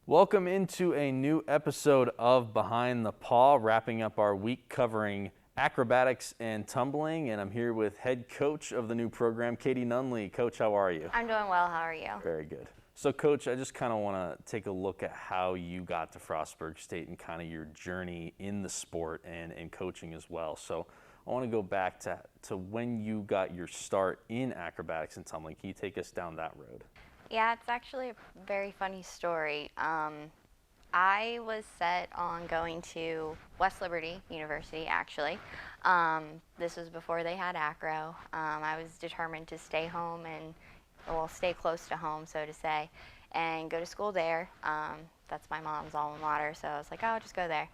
Welcome into a new episode of Behind the Paw, wrapping up our week covering acrobatics and tumbling, and I'm here with head coach of the new program, Katie Nunley. Coach, how are you? I'm doing well. How are you? Very good. So, Coach, I just kind of want to take a look at how you got to Frostburg State and kind of your journey in the sport and coaching as well. So, I want to go back to when you got your start in acrobatics and tumbling. Can you take us down that road? Yeah, it's actually a very funny story. I was set on going to West Liberty University, actually. This was before they had acro. I was determined to stay home and, well, stay close to home, so to say, and go to school there. That's my mom's alma mater, so I was like, oh, I'll just go there.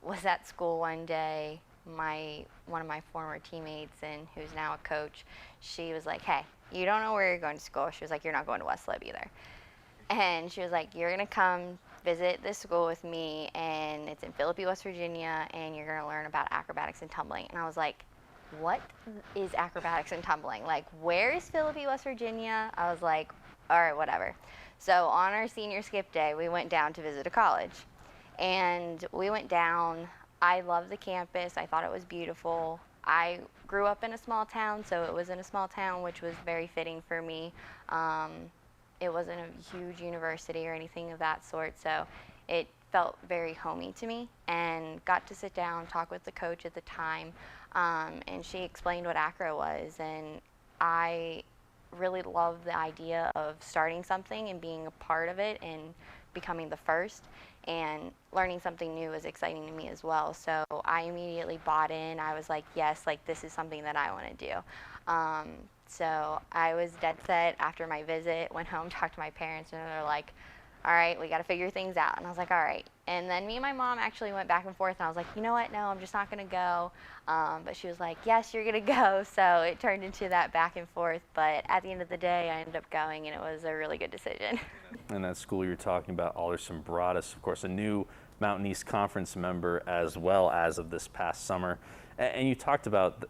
Was at school one day. One of my former teammates, and who's now a coach, she was like, hey, you don't know where you're going to school. She was like, you're not going to West Lib either. And she was like, you're going to come visit this school with me, and it's in Philippi, West Virginia, and you're going to learn about acrobatics and tumbling. And I was like, what is acrobatics and tumbling? Like, where is Philippi, West Virginia? I was like, all right, whatever. So on our senior skip day, we went down to visit a college. And we went down. I loved the campus. I thought it was beautiful. I grew up in a small town, so it was in a small town, which was very fitting for me. It wasn't a huge university or anything of that sort, so it felt very homey to me, and got to sit down, talk with the coach at the time, and she explained what acro was, and I really loved the idea of starting something and being a part of it and becoming the first, and learning something new was exciting to me as well. So I immediately bought in. I was like, yes, like this is something that I want to do. So I was dead set after my visit, went home, talked to my parents, and they're like, all right, we got to figure things out. And I was like, all right. And then me and my mom actually went back and forth, and I was like, you know what, no, I'm just not going to go. But she was like, yes, you're going to go. So it turned into that back and forth. But at the end of the day, I ended up going, and it was a really good decision. And that school you're talking about, Alderson Broaddus, of course, a new Mountain East Conference member as well as of this past summer. And you talked about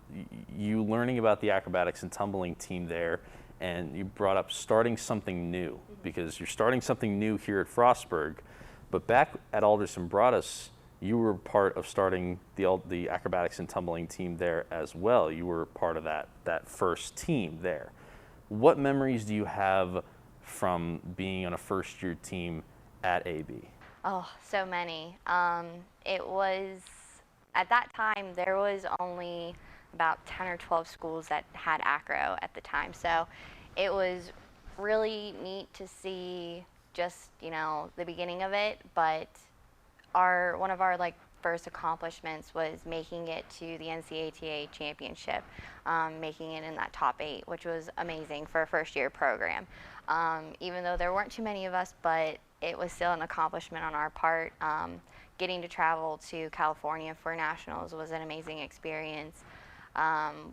you learning about the acrobatics and tumbling team there, and you brought up starting something new, because you're starting something new here at Frostburg. But back at Alderson Broaddus, you were part of starting the acrobatics and tumbling team there as well. You were part of that first team there. What memories do you have from being on a first-year team at AB? Oh, so many. It was, at that time, there was only about 10 or 12 schools that had acro at the time. So it was really neat to see just, the beginning of it. But one of our first accomplishments was making it to the NCATA championship, making it in that top 8, which was amazing for a first-year program. Even though there weren't too many of us, but it was still an accomplishment on our part. Getting to travel to California for nationals was an amazing experience.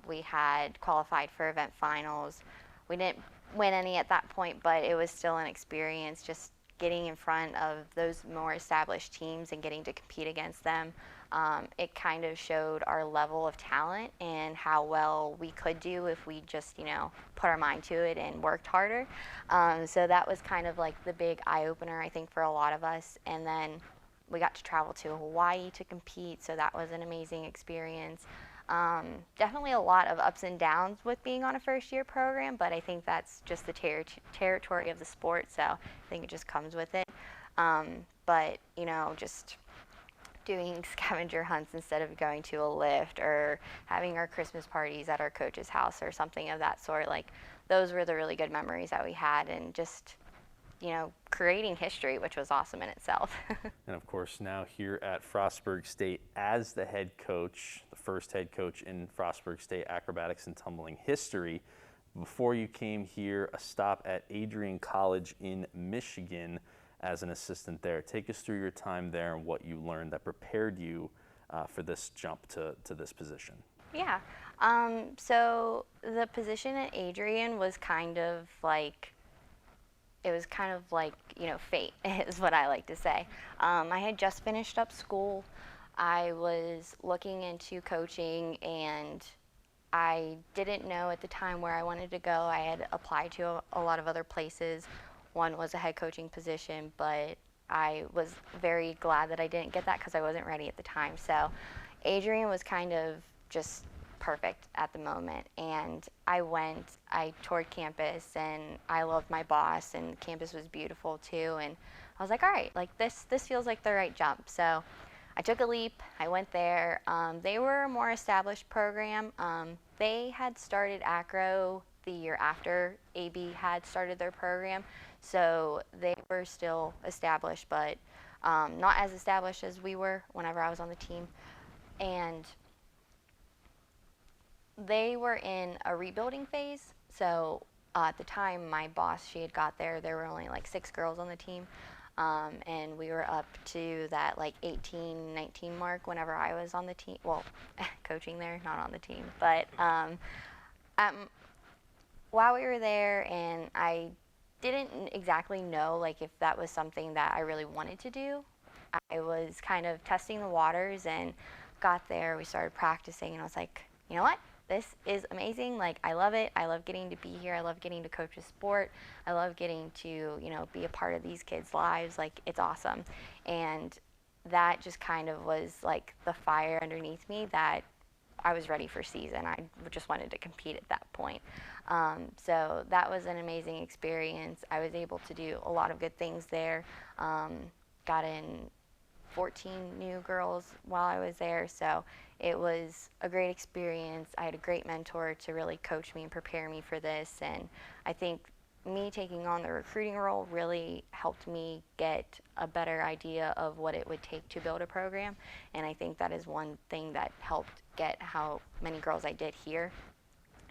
We had qualified for event finals. We didn't win any at that point, but it was still an experience just getting in front of those more established teams and getting to compete against them. It kind of showed our level of talent and how well we could do if we just, put our mind to it and worked harder. So that was kind of like the big eye-opener, I think, for a lot of us. And then we got to travel to Hawaii to compete, so that was an amazing experience. Definitely a lot of ups and downs with being on a first-year program, but I think that's just the territory of the sport, so I think it just comes with it. But, just doing scavenger hunts instead of going to a lift, or having our Christmas parties at our coach's house or something of that sort, those were the really good memories that we had, and just creating history, which was awesome in itself. And of course, now here at Frostburg State as the head coach, the first head coach in Frostburg State acrobatics and tumbling history. Before you came here, a stop at Adrian College in Michigan as an assistant there. Take us through your time there and what you learned that prepared you for this jump to this position. Yeah. So the position at Adrian was kind of like, fate is what I like to say. I had just finished up school. I was looking into coaching, and I didn't know at the time where I wanted to go. I had applied to a lot of other places. one was a head coaching position, but I was very glad that I didn't get that because I wasn't ready at the time. So Adrian was kind of just perfect at the moment. And I toured campus, and I loved my boss, and campus was beautiful too. And I was like, all right, like this feels like the right jump. So I took a leap. I went there. They were a more established program. They had started ACRO the year after AB had started their program, so they were still established, but not as established as we were whenever I was on the team. And they were in a rebuilding phase. So at the time, my boss, she had got there were only like 6 girls on the team. And we were up to that like 18, 19 mark whenever I was on the team. Well, coaching there, not on the team. But while we were there, and I didn't exactly know like if that was something that I really wanted to do. I was kind of testing the waters and got there. We started practicing, and I was like, you know what? This is amazing. Like, I love it. I love getting to be here. I love getting to coach a sport. I love getting to, be a part of these kids' lives. Like, it's awesome. And that just kind of was like the fire underneath me that I was ready for season. I just wanted to compete at that point. So that was an amazing experience. I was able to do a lot of good things there. Got in 14 new girls while I was there, so it was a great experience. I had a great mentor to really coach me and prepare me for this, and I think me taking on the recruiting role really helped me get a better idea of what it would take to build a program, and I think that is one thing that helped get how many girls I did here.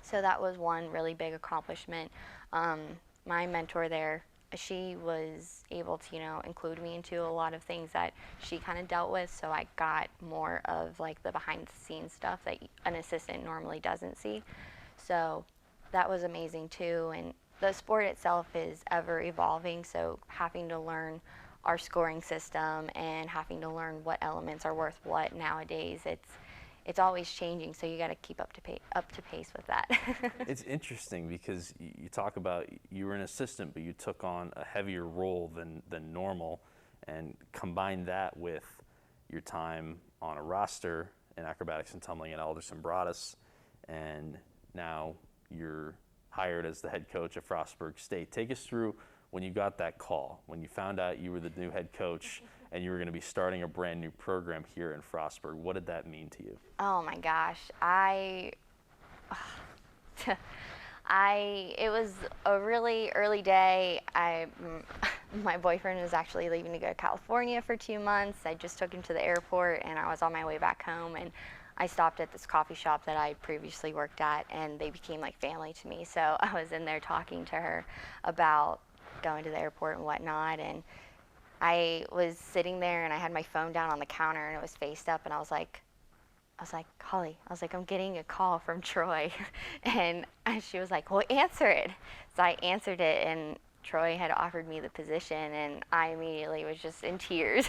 So that was one really big accomplishment. My mentor there, she was able to, include me into a lot of things that she kind of dealt with, so I got more of like the behind the scenes stuff that an assistant normally doesn't see. So that was amazing too, and the sport itself is ever evolving, so having to learn our scoring system and having to learn what elements are worth what nowadays, it's always changing, so you got to keep up to pace with that. It's interesting because you talk about you were an assistant, but you took on a heavier role than normal, and combine that with your time on a roster in acrobatics and tumbling at Alderson Broaddus, and now you're hired as the head coach at Frostburg State. Take us through when you got that call, when you found out you were the new head coach and you were going to be starting a brand new program here in Frostburg. What did that mean to you? Oh my gosh, it was a really early day. My boyfriend was actually leaving to go to California for 2 months. I just took him to the airport, and I was on my way back home, and I stopped at this coffee shop that I previously worked at, and they became like family to me. So I was in there talking to her about going to the airport and whatnot, and I was sitting there, and I had my phone down on the counter, and it was faced up, and I was like, Holly, I'm getting a call from Troy. And she was like, well, answer it. So I answered it, and Troy had offered me the position, and I immediately was just in tears.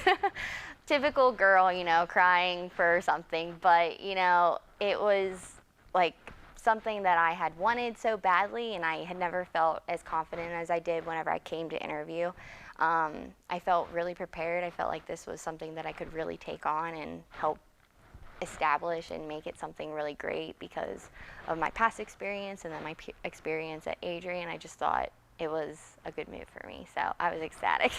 Typical girl, crying for something. But, it was like something that I had wanted so badly, and I had never felt as confident as I did whenever I came to interview. I felt really prepared. I felt like this was something that I could really take on and help establish and make it something really great because of my past experience and then my experience at Adrian. I just thought it was a good move for me, so I was ecstatic.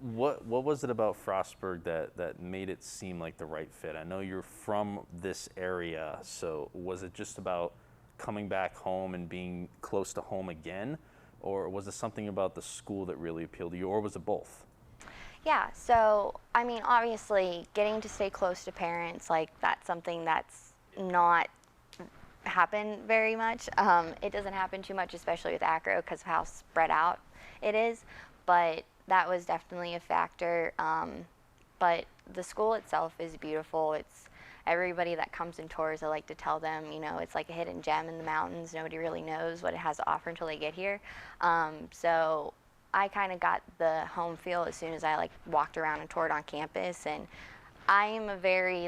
What was it about Frostburg that made it seem like the right fit? I know you're from this area, so was it just about coming back home and being close to home again, or was it something about the school that really appealed to you, or was it both? Yeah, so obviously getting to stay close to parents, like that's something that's not happen very much. It doesn't happen too much, especially with acro because of how spread out it is, but that was definitely a factor. But the school itself is beautiful. It's everybody that comes and tours, I like to tell them, it's like a hidden gem in the mountains. Nobody really knows what it has to offer until they get here. So I kind of got the home feel as soon as I walked around and toured on campus, and I am a very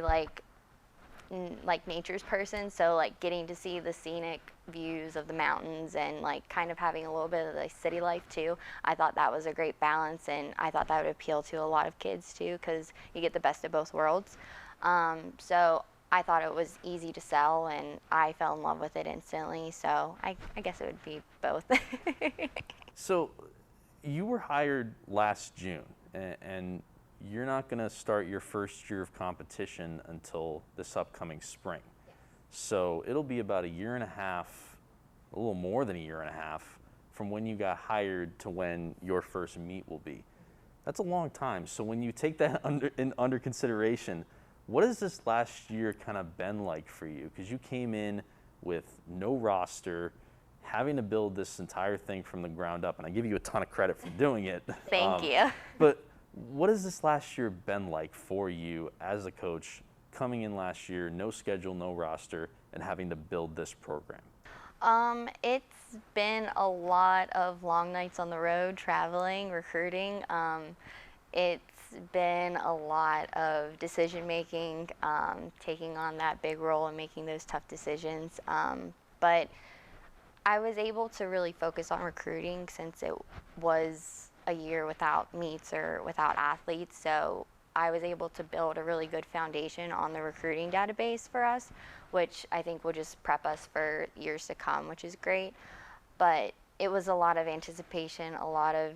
like nature's person, so like getting to see the scenic views of the mountains and like kind of having a little bit of the city life too. I thought that was a great balance, and I thought that would appeal to a lot of kids too, because you get the best of both worlds. So I thought it was easy to sell, and I fell in love with it instantly. So I guess it would be both. So you were hired last June, and you're not going to start your first year of competition until this upcoming spring. So it'll be about a year and a half, a little more than a year and a half, from when you got hired to when your first meet will be. That's a long time. So when you take that under consideration, what has this last year kind of been like for you? Because you came in with no roster, having to build this entire thing from the ground up, and I give you a ton of credit for doing it. Thank you. But what has this last year been like for you as a coach, coming in last year, no schedule, no roster, and having to build this program? It's been a lot of long nights on the road, traveling, recruiting. It's been a lot of decision making, taking on that big role and making those tough decisions. But I was able to really focus on recruiting since it was a year without meets or without athletes. So I was able to build a really good foundation on the recruiting database for us, which I think will just prep us for years to come, which is great. But it was a lot of anticipation, a lot of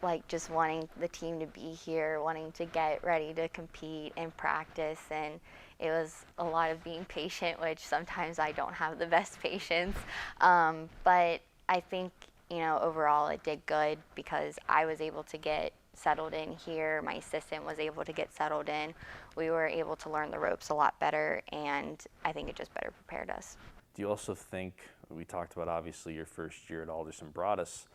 like just wanting the team to be here, wanting to get ready to compete and practice. And it was a lot of being patient, which sometimes I don't have the best patience. But I think, overall it did good because I was able to get settled in here. My assistant was able to get settled in. We were able to learn the ropes a lot better, and I think it just better prepared us. Do you also think, we talked about obviously your first year at Alderson Broaddus,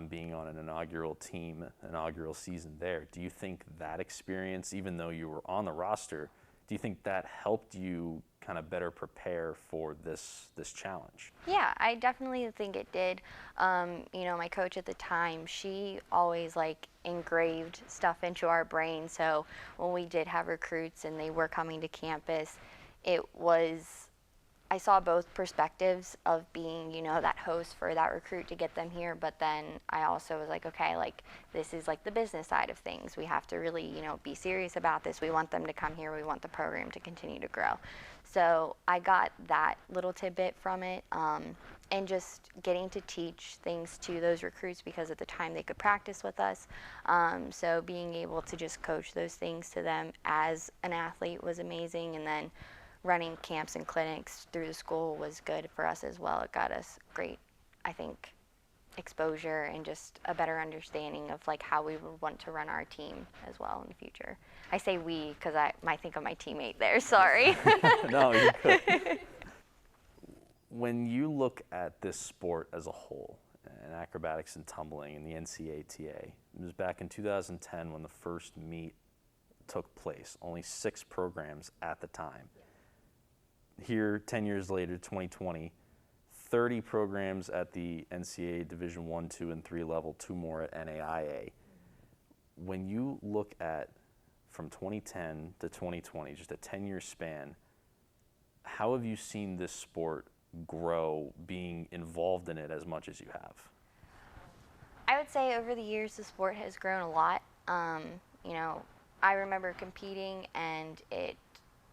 being on an inaugural team, inaugural season there. Do you think that experience, even though you were on the roster, do you think that helped you kind of better prepare for this challenge? Yeah, I definitely think it did. My coach at the time, she always engraved stuff into our brain. So when we did have recruits and they were coming to campus, I saw both perspectives of being, that host for that recruit to get them here, but then I also was like, okay, this is the business side of things. We have to really, be serious about this. We want them to come here. We want the program to continue to grow. So I got that little tidbit from it, and just getting to teach things to those recruits because at the time they could practice with us. So being able to just coach those things to them as an athlete was amazing, and then running camps and clinics through the school was good for us as well. It got us great, I think, exposure and just a better understanding of how we would want to run our team as well in the future. I say we because I might think of my teammate there, sorry. No, you could. When you look at this sport as a whole, and acrobatics and tumbling and the NCATA, it was back in 2010 when the first meet took place, only 6 programs at the time. Here, 10 years later, 2020, 30 programs at the NCAA Division 1, 2, and 3 level, 2 more at NAIA. When you look at from 2010 to 2020, just a 10-year span, how have you seen this sport grow, being involved in it as much as you have? I would say over the years the sport has grown a lot. I remember competing and it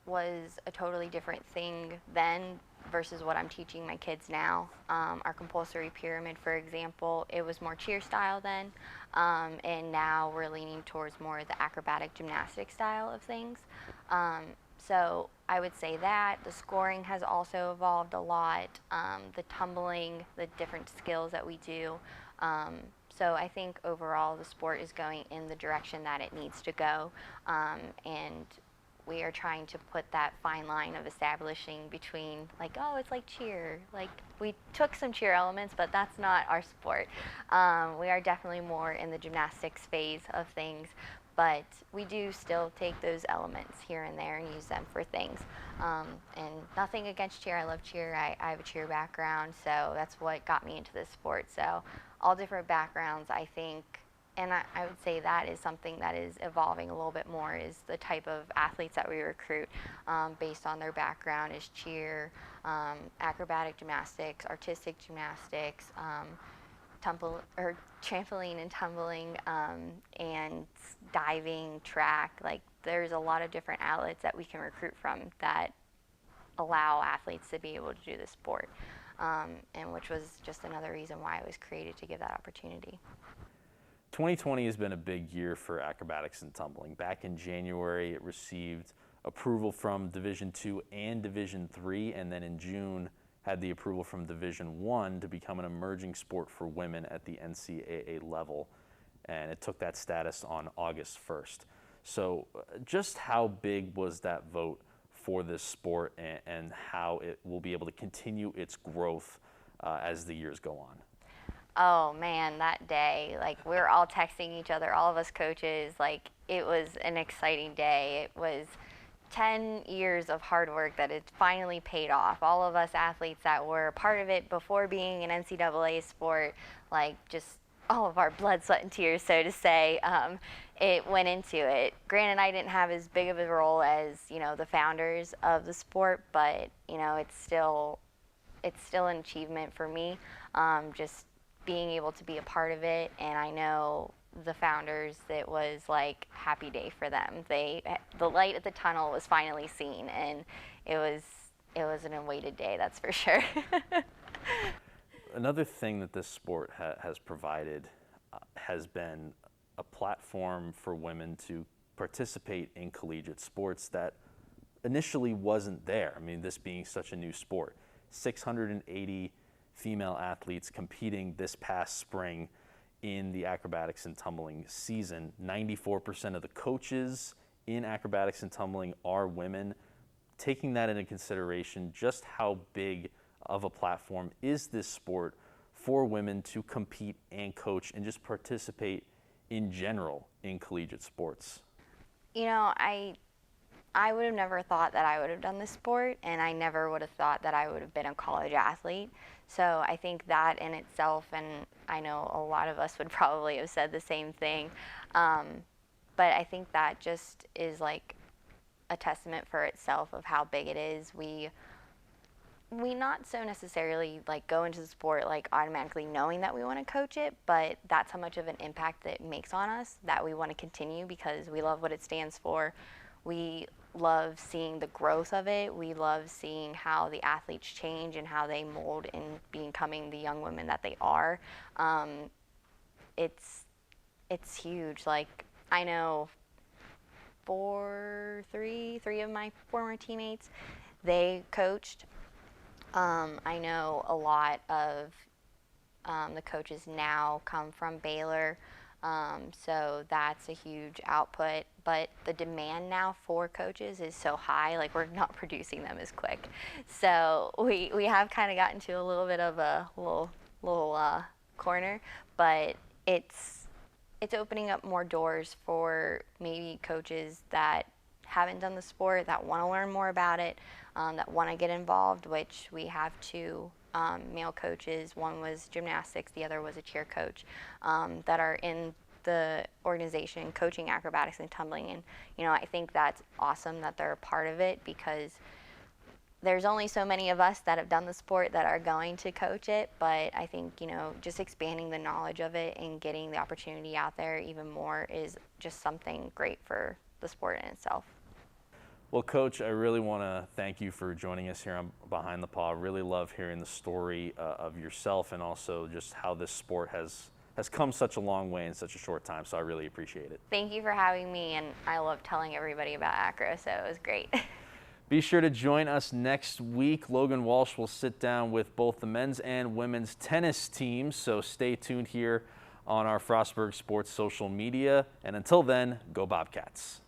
was a totally different thing then versus what I'm teaching my kids now. Our compulsory pyramid, for example, it was more cheer style then, and now we're leaning towards more the acrobatic gymnastic style of things. So I would say that the scoring has also evolved a lot, the tumbling, the different skills that we do. So I think overall the sport is going in the direction that it needs to go, and we are trying to put that fine line of establishing between it's like cheer. We took some cheer elements, but that's not our sport. We are definitely more in the gymnastics phase of things, but we do still take those elements here and there and use them for things. And nothing against cheer. I love cheer. I have a cheer background, so that's what got me into this sport. So all different backgrounds, I think I would say that is something that is evolving a little bit more, is the type of athletes that we recruit based on their background is cheer, acrobatic gymnastics, artistic gymnastics, tumble or trampoline and tumbling, and diving, track. Like there's a lot of different outlets that we can recruit from that allow athletes to be able to do this sport, and which was just another reason why it was created, to give that opportunity. 2020 has been a big year for acrobatics and tumbling. Back in January, it received approval from Division II and Division III, and then in June had the approval from Division I to become an emerging sport for women at the NCAA level, and it took that status on August 1st. So just how big was that vote for this sport, and how it will be able to continue its growth as the years go on? Oh man, that day, like we were all texting each other, all of us coaches, like it was an exciting day. It was 10 years of hard work that it finally paid off. All of us athletes that were part of it before being an NCAA sport, like just all of our blood, sweat, and tears, so to say, it went into it. Granted, I didn't have as big of a role as, you know, the founders of the sport, but, you know, it's still an achievement for me, just being able to be a part of it. And I know the founders, it was like happy day for them. The light at the tunnel was finally seen, and it was an awaited day, that's for sure. Another thing that this sport has provided has been a platform for women to participate in collegiate sports that initially wasn't there. I mean, this being such a new sport. 680 female athletes competing this past spring in the acrobatics and tumbling season. 94% of the coaches in acrobatics and tumbling are women. Taking that into consideration, just how big of a platform is this sport for women to compete and coach and just participate in general in collegiate sports? You know, I would have never thought that I would have done this sport, and I never would have thought that I would have been a college athlete. So I think that in itself, and I know a lot of us would probably have said the same thing, but I think that just is like a testament for itself of how big it is. We not so necessarily like go into the sport like automatically knowing that we want to coach it, but that's how much of an impact that it makes on us, that we want to continue because we love what it stands for. We love seeing the growth of it. We love seeing how the athletes change and how they mold in becoming the young women that they are. It's huge. Like I know three of my former teammates, they coached. I know a lot of the coaches now come from Baylor, so that's a huge output. But the demand now for coaches is so high, like we're not producing them as quick. So we have kind of gotten to a little bit of a little corner, but it's opening up more doors for maybe coaches that haven't done the sport, that want to learn more about it, that want to get involved, which we have two male coaches. One was gymnastics, the other was a cheer coach, that are in the organization coaching acrobatics and tumbling. And, you know, I think that's awesome that they're a part of it, because there's only so many of us that have done the sport that are going to coach it. But I think, you know, just expanding the knowledge of it and getting the opportunity out there even more is just something great for the sport in itself. Well, Coach, I really want to thank you for joining us here on Behind the Paw. I really love hearing the story of yourself, and also just how this sport has come such a long way in such a short time, so I really appreciate it. Thank you for having me, and I love telling everybody about acro, so it was great. Be sure to join us next week. Logan Walsh will sit down with both the men's and women's tennis teams, so stay tuned here on our Frostburg Sports social media. And until then, go Bobcats.